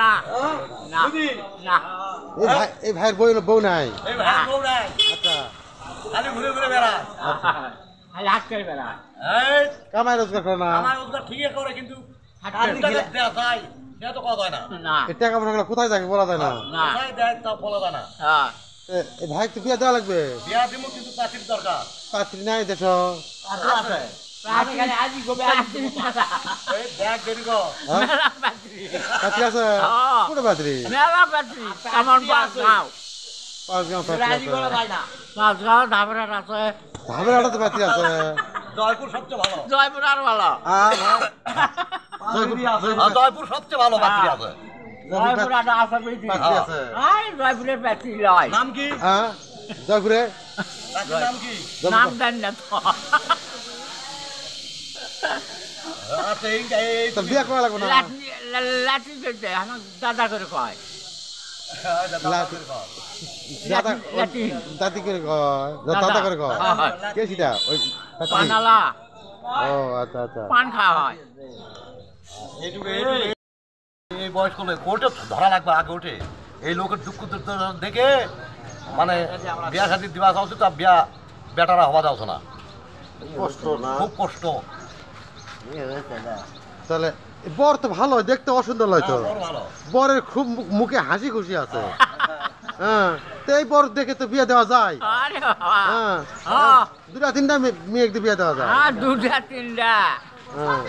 না না না এই ভাইয়ের বউ নাই। আচ্ছা খালি ঘুরে ঘুরে বেড়ায়, খালি হাত করে বেড়ায়। কামাই রোজগার করে না। আমার রোজগার ঠিকই করে, কিন্তু দেয়া যায় সেটা তো কথা হয় না। না এই টাকা পয়সা কোথায় যাবে বলা যায় না। না কোথায় দেয় তা বলা যায় না। হ্যাঁ এই ভাই তো বিয়ে দেওয়া লাগবে। বিয়া দিব, কিন্তু চাকরির দরকার। পাত্রী নাই দেশ। আছে আজকাল আজি গোবে আসছে এই ব্যাগ দেরি কর। মেলা পাত্রী পাত্রী আছে কোন পাত্রী? মেলা পাত্রী কেমন পাঁচ গাঁও পাঁচগাঁও পাত্রী রাজি করা আছে। যায় না। পাঁচ গাঁও ধাবরাট আছে, ধাবের আড়াতে পাত্রী আছে। জয়পুর সবচেয়ে ভালো। জয়পুর আর ভালো। জয়পুর সবচেয়ে ভালো পাত্রী আছে। জয়পুর আর আছে বেশি। পাত্রী আছে। আই জয়পুরের পাত্রী লয়। নাম কি? হ্যাঁ জয়পুরে তার নাম কি? নাম দেন না তো। আচ্ছা এই তোর বিয়ে করা লাগবে না। লাঠি চলছে আমার দাদা করে কয়। দাদা লাঠি দাদি করে কয়, দাদা করে কয়। কে সেটা? ওই পাত্রী? পানালা ও আচ্ছা আচ্ছা। পান খাওয়া হয়। এই বয়স করলে কোর্টে ধরা লাগবে, আগে উঠে এই লোকের দুঃখ দুর্দশা দেখে মানে বিয়া শাদী দিবা চাওছে, তা বিয়া বেটারা হওয়া যাচ্ছে না। কষ্ট না। খুব কষ্ট। তাহলে বর তো ভালো, দেখতে অসুন্দর লয় তো। বড় ভালো। বরের খুব মুখে হাসি খুশি আছে। হ্যাঁ তো এই বর দেখে তো বিয়ে দেওয়া যায়। আরে বাবা। হ্যাঁ হ্যাঁ দুটা তিনটা মেয়ে বিয়ে দেওয়া যায়। হ্যাঁ দুটা তিনটা হ্যাঁ।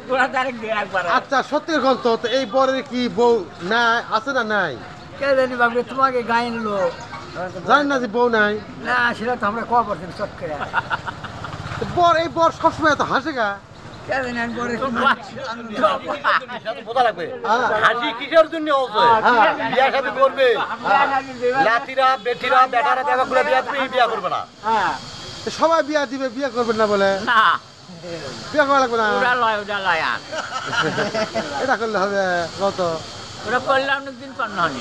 পুরা তারিখ দিয়ে একবার। আচ্ছা সত্যি গল্প তো, এই বরের কি বউ নাই আছে না নাই? কে জানি বাবু তোমাকে গাইন লো জানি না যে বউ নাই। না সেটা তো আমরা কব করছি চট করে। তো বর এই বর সবসময় এত হাসে গা। কে জানি আমি পরে বোঝা লাগবে হ্যাঁ। হাসি কিসের জন্য হচ্ছে। বিয়া শাদী করবে, লাতিরা বেটিরা বেটারা দেখা করে বিয়া দিবে, বিয়া করবে না। হ্যাঁ তো সবাই বিয়া দিবে, বিয়ে করবেন না বলে না বিয়ে করা লাগবে না। ওটা লয় আর এটা করলে হবে কত? ওটা করলে অনেকদিন পর নয়।